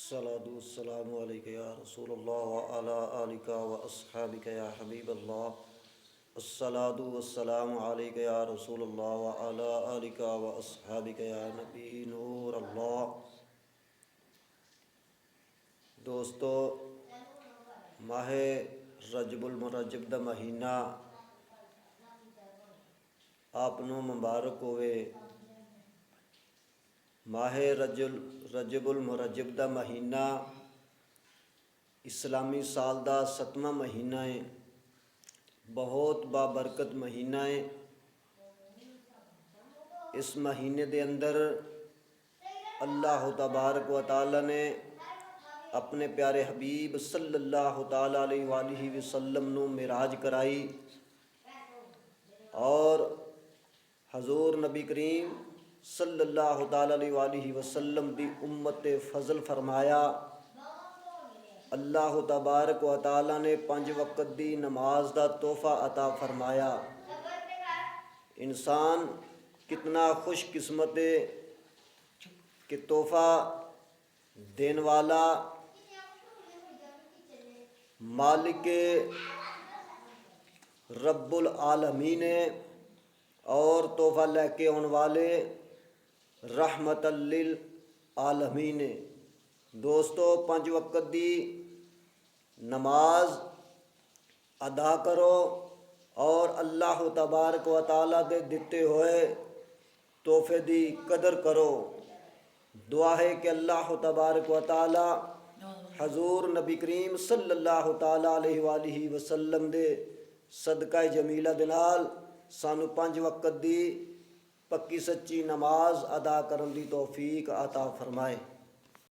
الصلاة والسلام علیک یا رسول اللہ وعلی آلک واصحابک یا حبیب اللہ۔ الصلاة والسلام علیک یا رسول اللہ وعلی آلک واصحابک یا نبی نور اللہ۔ دوستو، ماہ رجب المرجب دا مہینہ آپ نو مبارک ہوئے۔ ماہ رجب المرجب دا مہینہ اسلامی سال دا 7واں مہینہ ہے، بہت بابرکت مہینہ ہے۔ اس مہینے دے اندر اللہ تبارک و تعالی نے اپنے پیارے حبیب صلی اللہ تعالی علیہ وآلہ وسلم نو معراج کرائی اور حضور نبی کریم صلی اللہ تعالی علیہ وآلہ وسلم دی امت فضل فرمایا۔ اللہ تبارک و تعالی نے 5 وقت دی نماز دا تحفہ عطا فرمایا۔ انسان کتنا خوش قسمت ہے کہ تحفہ دین والا مالک رب العالمین ہے اور تحفہ لے کے آنے والے رحمت للعالمین ہے۔ دوستو، 5 وقت دی نماز ادا کرو اور اللہ تبارک و تعالیٰ دے دیتے ہوئے تحفے دی قدر کرو۔ دعا ہے کہ اللہ تبارک و تعالیٰ حضور نبی کریم صلی اللہ تعالیٰ علیہ وآلہ وسلم دے صدقہ جمیلہ دے نال سانو 5 وقت دی پکی سچی نماز ادا کرن دی توفیق عطا فرمائے۔